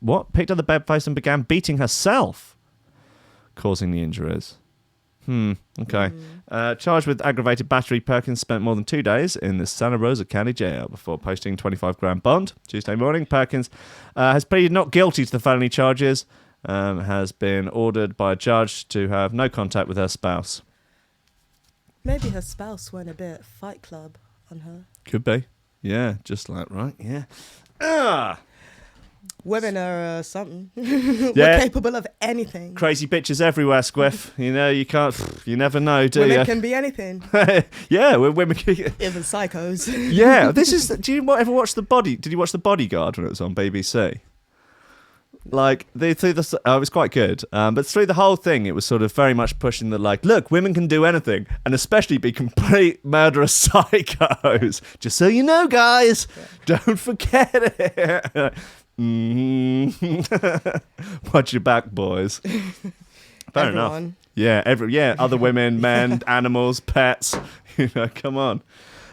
What? Picked up the bedpost and began beating herself, causing the injuries. Okay. Charged with aggravated battery, Perkins spent more than 2 days in the Santa Rosa County Jail before posting $25,000 bond. Tuesday morning, Perkins has pleaded not guilty to the felony charges, has been ordered by a judge to have no contact with her spouse. Maybe her spouse went a bit Fight Club on her. Could be. Yeah, just like, right, yeah. Women are something. We're capable of anything. Crazy bitches everywhere, Squiff. You know, you never know, do you? Women can be anything. Yeah, women can... Even psychos. Yeah, did you ever watch Did you watch The Bodyguard when it was on BBC? Like, it was quite good. But through the whole thing, it was sort of very much pushing the, like, look, women can do anything, and especially be complete murderous psychos. Just so you know, guys, don't forget it. Watch your back, boys. Fair enough. Yeah, other women, men, animals, pets. You know, come on.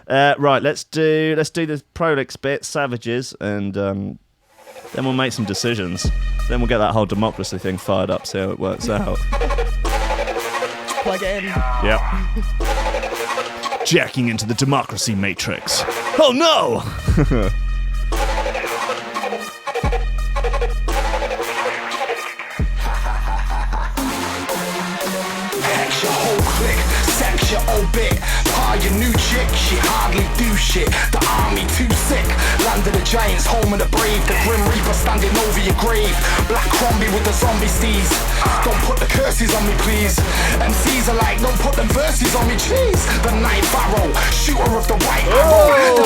Right, let's do the prolix bit, savages, and then we'll make some decisions. Then we'll get that whole democracy thing fired up, see how it works out. Plug it in. Yep. Jacking into the democracy matrix. Oh no! Your old bit, your new chick, she hardly do shit. The army too sick, land of the giants, home of the brave. The grim reaper standing over your grave. Black Crombie with the zombie steez. Don't put the curses on me, please. MCs are like, don't put them verses on me, jeez. The night barrow, shooter of the white arrow.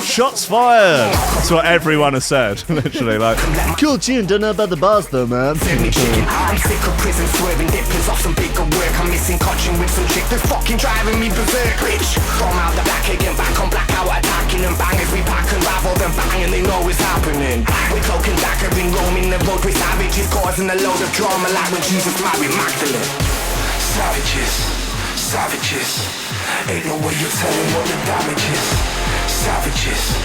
Shots fired. That's what everyone has said. Literally, like, cool tune. Don't know about the bars though, man. I'm sick of prison, swerving dippers off some bigger work. I'm missing coaching with some chick that's fucking driving me berserk, bitch. From out the back again, back on blackout, attacking and bangers. We pack and ravel them bang and they know it's happening. We're cloak and dagger, been roaming the road with savages, causing a load of drama like when Jesus married Magdalene. Savages, savages, ain't no way you're telling what the damage is. Savages,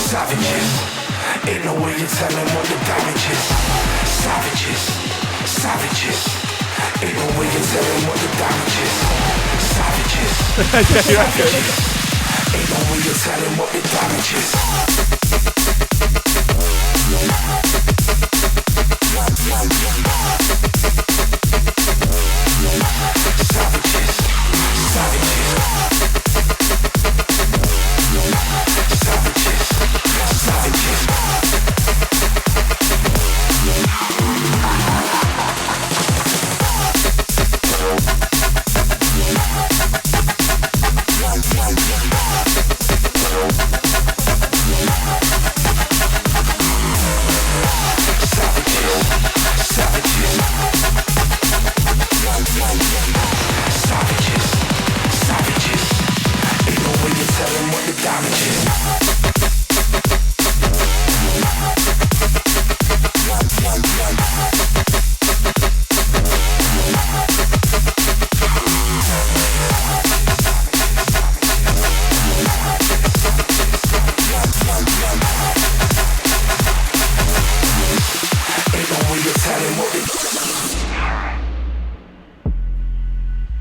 savages, ain't no way you're telling what the damage is. Savages, savages, ain't no way you're telling what the damage is. Savages, savages, ain't no way you're telling what the damage is. Savages, savages, savages, savages.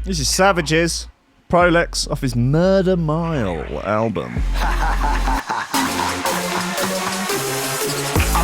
This is Savages, Prolix, off his Murder Mile album.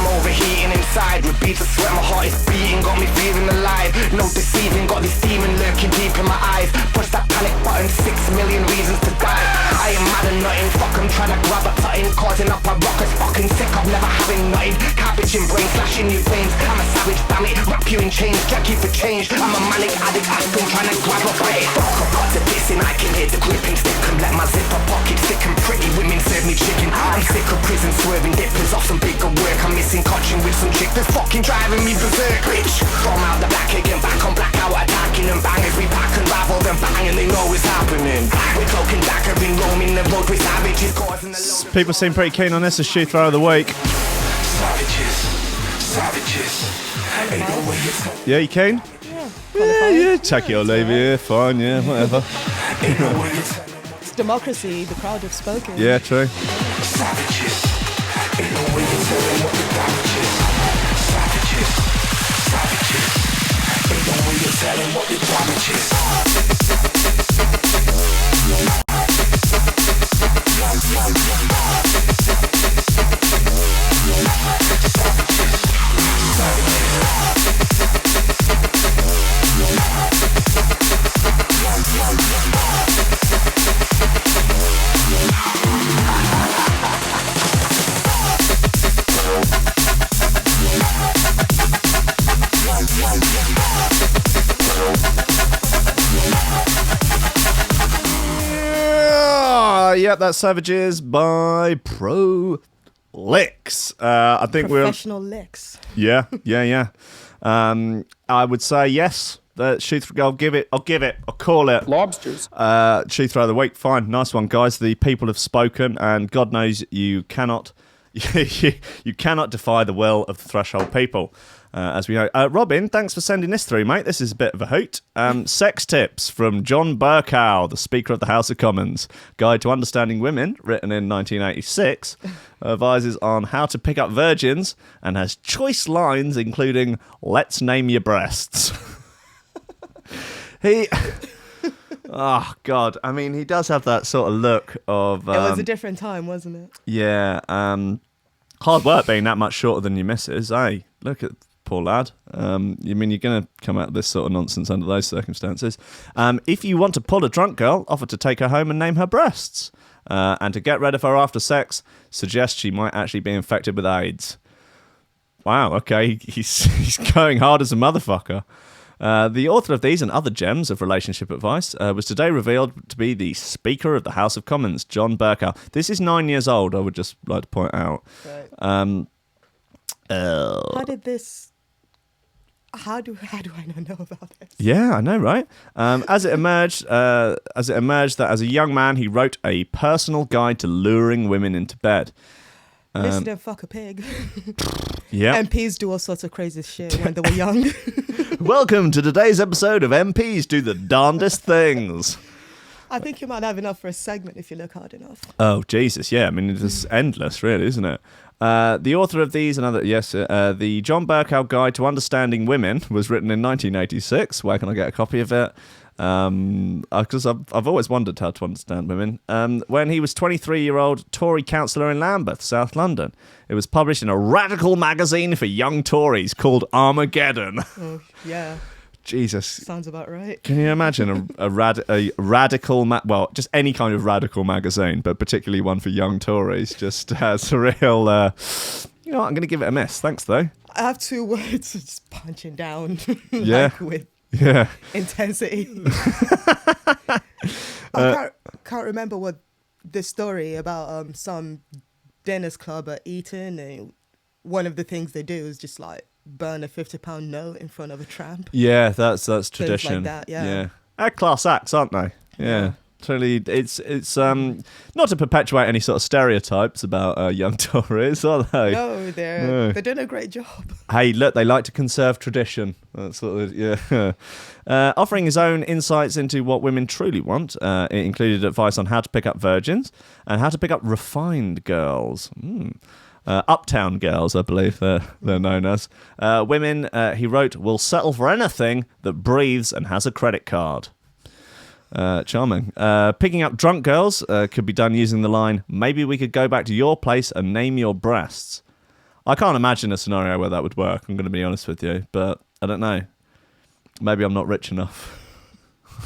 Overheating inside, with beats of sweat, my heart is beating, got me feeling alive. No deceiving, got this demon lurking deep in my eyes. Push that panic button, 6 million reasons to die. I am mad and nothing, fuck, I'm trying to grab a tutting, causing up a ruckus, fucking sick of never having nothing. Cabbage in brain, slashing your veins. I'm a savage, damn it, wrap you in chains, Jackie for change. I'm a manic addict, Aston, trying to grab a bite. Fuck up, got to dissing, I can hear the gripping stick and let my zipper pocket thick and pretty women serve me chicken. I'm sick of prison swerving, dippers off some bigger work. I'm missing cotching with some chick that's fucking driving me berserk, bitch. From out the back again, back on blackout, attacking and bangers. We pack and ravel them bang and they know it's happening. We're cloaking daggering, roaming the road with savages, causing the load. People seem pretty keen on this as Shoe Throw of the Week. Savages. Yeah, you keen? Yeah, take it or leave it, yeah, fine, yeah, whatever. It's democracy, the crowd have spoken. Yeah, true. Savages. Ain't no way you're telling what the damage is. Savages. Ain't no way you're telling what the damage is. Yep, that's Savages by Prolix. I think Professional licks. Yeah. I would say yes. I'll call it. Lobsters. Shoe Throw of the Week. Fine, nice one, guys. The people have spoken, and God knows you cannot, you cannot defy the will of the Threshold people. As we know. Robin, thanks for sending this through, mate. This is a bit of a hoot. Sex tips from John Bercow, the Speaker of the House of Commons. Guide to Understanding Women, written in 1986, advises on how to pick up virgins and has choice lines including, let's name your breasts. Oh, God. I mean, he does have that sort of look of... it was a different time, wasn't it? Yeah. Hard work being that much shorter than your missus, eh? Look at... Poor lad. You mean you're going to come out of this sort of nonsense under those circumstances? If you want to pull a drunk girl, offer to take her home and name her breasts. And to get rid of her after sex, suggest she might actually be infected with AIDS. Wow, okay. He's going hard as a motherfucker. The author of these and other gems of relationship advice was today revealed to be the Speaker of the House of Commons, John Bercow. This is 9 years old, I would just like to point out. Right. How do I not know about this? Yeah, I know, right? As it emerged that as a young man, he wrote a personal guide to luring women into bed. Listen to fuck a pig. Yeah. MPs do all sorts of crazy shit when they were young. Welcome to today's episode of MPs Do the Darndest Things. I think you might have enough for a segment if you look hard enough. Oh, Jesus, yeah. I mean, it's endless, really, isn't it? The author of these and other... Yes, the John Bercow Guide to Understanding Women was written in 1986. Where can I get a copy of it? Because I've always wondered how to understand women. When he was 23-year-old Tory councillor in Lambeth, South London. It was published in a radical magazine for young Tories called Armageddon. Oh, yeah. Jesus. Sounds about right. Can you imagine a radical, just any kind of radical magazine, but particularly one for young Tories, just has a real, you know what, I'm going to give it a miss. Thanks, though. I have 2 words, just punching down. Yeah. With Yeah. intensity. I can't remember what the story about some dinners club at Eton, and one of the things they do is just like burn a £50 note in front of a tramp. Yeah, that's tradition. Things like that, yeah. Class acts, aren't they? Yeah. Totally, it's not to perpetuate any sort of stereotypes about young Tories, are they? No, they're doing a great job. Hey, look, they like to conserve tradition. That's what offering his own insights into what women truly want, it included advice on how to pick up virgins and how to pick up refined girls. Uptown girls, I believe they're known as. Women, he wrote, will settle for anything that breathes and has a credit card. Charming. Picking up drunk girls could be done using the line, maybe we could go back to your place and name your breasts. I can't imagine a scenario where that would work, I'm going to be honest with you, but I don't know. Maybe I'm not rich enough.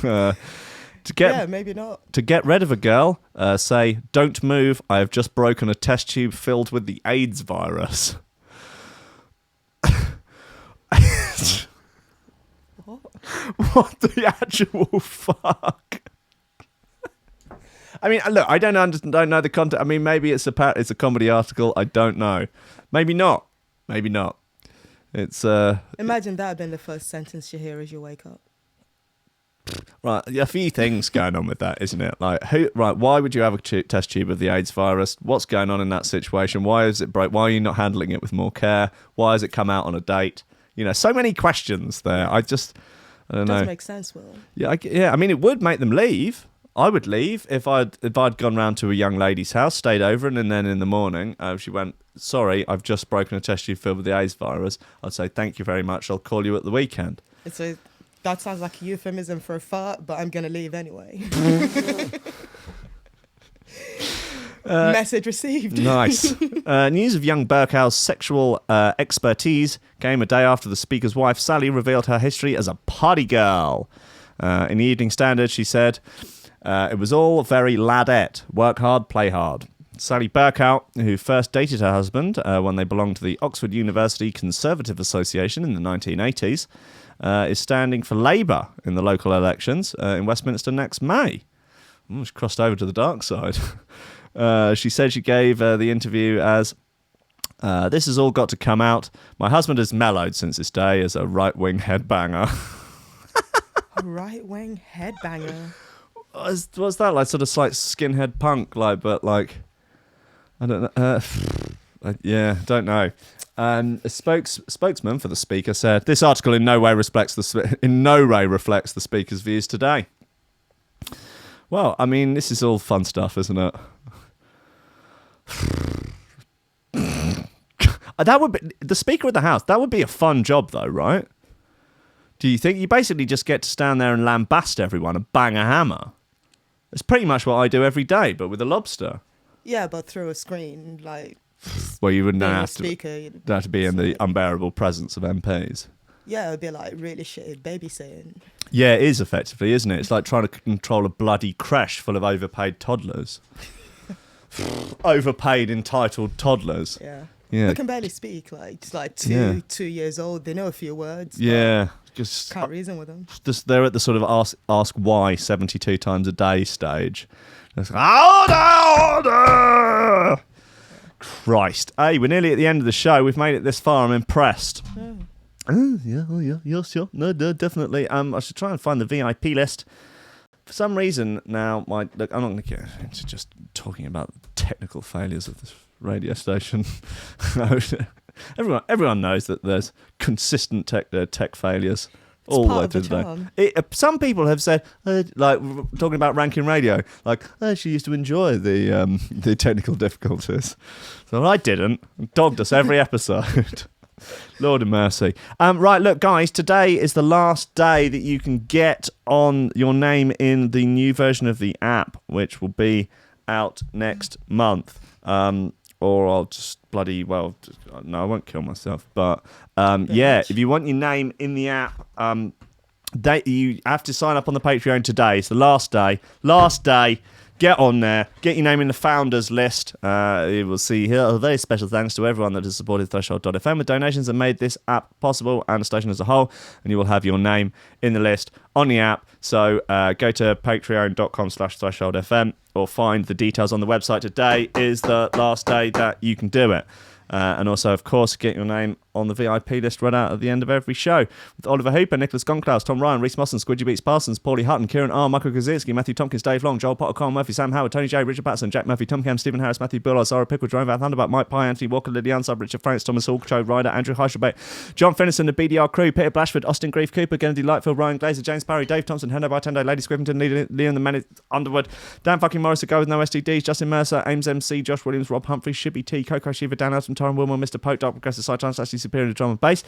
Maybe not. To get rid of a girl, say, don't move, I have just broken a test tube filled with the AIDS virus. What the actual fuck? I mean, look, I don't know the content. I mean, maybe it's a comedy article. I don't know. Maybe not. It's Imagine that being the first sentence you hear as you wake up. Right, a few things going on with that, isn't it? Like, why would you have a test tube of the AIDS virus? What's going on in that situation? Why is it broke? Why are you not handling it with more care? Why has it come out on a date? You know, so many questions there. I don't know. Doesn't make sense, Will. Yeah. I mean, it would make them leave. I would leave if I'd gone round to a young lady's house, stayed over, and then in the morning she went, sorry, I've just broken a test tube filled with the AIDS virus. I'd say, thank you very much. I'll call you at the weekend. That sounds like a euphemism for a fart, but I'm going to leave anyway. Message received. Nice. News of young Burkow's sexual expertise came a day after the Speaker's wife, Sally, revealed her history as a party girl. In the Evening Standard, she said, it was all very ladette. Work hard, play hard. Sally Burkow, who first dated her husband when they belonged to the Oxford University Conservative Association in the 1980s, is standing for Labour in the local elections in Westminster next May. She crossed over to the dark side. She said she gave the interview as, this has all got to come out. My husband has mellowed since this day as a right-wing headbanger. A right-wing headbanger? What's that, like sort of like skinhead punk, like, but like, I don't know. Don't know. A spokesman for the Speaker said, this article in no way reflects the Speaker's views today. Well, I mean, this is all fun stuff, isn't it? That would be the Speaker of the House. That would be a fun job, though, right? Do you think? You basically just get to stand there and lambast everyone and bang a hammer. It's pretty much what I do every day, but with a lobster. Yeah, but through a screen, like. Well, you wouldn't have to be in the unbearable presence of MPs. Yeah, it would be like really shitty babysitting. Yeah, it is effectively, isn't it? It's like trying to control a bloody creche full of overpaid toddlers. Overpaid, entitled toddlers. Yeah. Yeah. They can barely speak, like just like 2 years old. They know a few words. Yeah. Just can't reason with them. Just they're at the sort of ask why 72 times a day stage. It's like, order! Christ. Hey, we're nearly at the end of the show. We've made it this far. I'm impressed. Yeah, sure. No, definitely. I should try and find the VIP list. For some reason now, I'm not going to get into just talking about technical failures of this radio station. Everyone knows that there's consistent tech failures. It's all the way through the day. Some people have said, like talking about Ranking Radio, like she used to enjoy the technical difficulties. So I didn't. Dogged us every episode. Lord of mercy. Right, look, guys, today is the last day that you can get on your name in the new version of the app, which will be out next month. Or I'll just no, I won't kill myself. But if you want your name in the app, you have to sign up on the Patreon today. It's the last day. Get on there. Get your name in the founders list. You will see here a very special thanks to everyone that has supported Threshold.fm with donations that made this app possible and the station as a whole. And you will have your name in the list on the app. So go to patreon.com/thresholdfm or find the details on the website. Today is the last day that you can do it. And also, of course, get your name on the VIP list read out at the end of every show. With Oliver Hooper, Nicholas Goncalves, Tom Ryan, Reece Mosson, Squidgy Beats, Parsons, Pauly Hutton, Ciarán R, Michael Kedzierski, Matthew Tomkins, Dave Long, Joel Potter, Colm Murphy, Sam Howard, Tony J, Richard Patterson, Jack Murphy, Tom Camm, Stephen Harris, Matthieu Boulard, Zara Pickle, Jeroen Van Thunderbutt, Mike Pye, Anthony Walker, Lily Unsub, Richard Franks, Thomas Hall, Chode Ryder, Andrew Heichelbech, John Finison, the BDR Crew, Peter Blatchford, Austin Grief, Cooper, Gennady Lightfield, Ryan Glazer, James Parry, Dave Thompson, Hendo Bartendo, Lady Squiffington, Leon the Man Underwood, Dan fucking Morris, a Guy With No STD, Justin Mercer, Ames MC, Josh Williams, Rob Humphrey, Shibby T, Coco Shiva, Dan Elton, Taran Wilmore, Mr. Poke, Dark Progressive Side Chance, actually superior to drum and bass.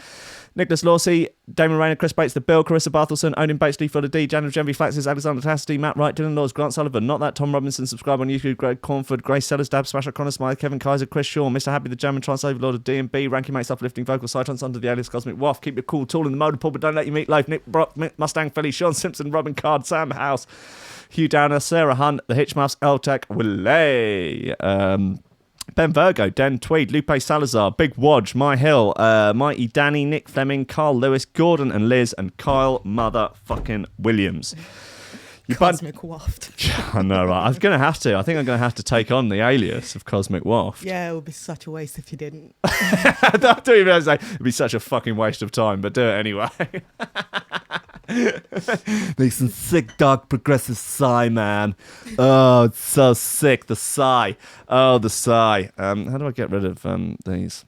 Nicolas Lorcy, Dameon Rayner, Kris Breaks, The Bill, Karissa Barthelson, Odin Bates, Lee for the D, Janet Genvi Flaxes, Alexander Cassidy, Matt Wright, Dylan Laws, Grant Sullivan, Not That, Tom Robinson, subscribe on YouTube, Greg Cornford, Grace Sellers, Dab, Smasher, Connor Smythe, Kevin Kaiser, Chris Shaw, Mr. Happy, the German Trans Overlord of D&B, Ranky Mates, Uplifting Vocal, Side Chance under the alias Cosmic Waff, Keep Your Cool Tool in the Motor Pool, but don't let you meet life, Nick Brock, Mustang Philly, Sean Simpson, Robin Card, Sam House, Hugh Downer, Sarah Hunt, The Hitchmuffs, Eltec, Willay, Ben Virgo, Den Tweed, Lupe Salazar, Big Wodge, My Hill, Mighty Danny, Nick Fleming, Carl Lewis, Gordon and Liz, and Kyle motherfucking Williams. Cosmic Waft. I know, right? I'm going to have to. I think I'm going to have to take on the alias of Cosmic Waft. Yeah, it would be such a waste if you didn't. I don't even say it'd be such a fucking waste of time, but do it anyway. Make some sick, dark, progressive sigh, man. Oh, it's so sick. The sigh. Oh, the sigh. How do I get rid of these?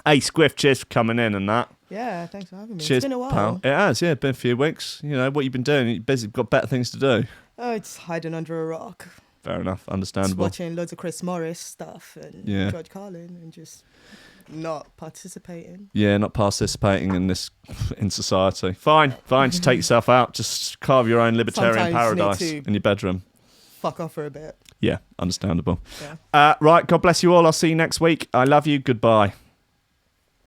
Hey, Squiff, cheers for coming in and that. Yeah, thanks for having me. Cheers, it's been a while. pal. It has, yeah. Been a few weeks. You know, what you've been doing. You're busy, got better things to do. Oh, it's hiding under a rock. Fair enough. Just Understandable. watching loads of Chris Morris stuff and George Carlin and just not participating. Yeah, not participating in society. Fine. Just take yourself out. Just carve your own libertarian Sometimes you need paradise in your bedroom. Fuck off for a bit. Yeah, understandable. Yeah. Right, God bless you all. I'll see you next week. I love you. Goodbye.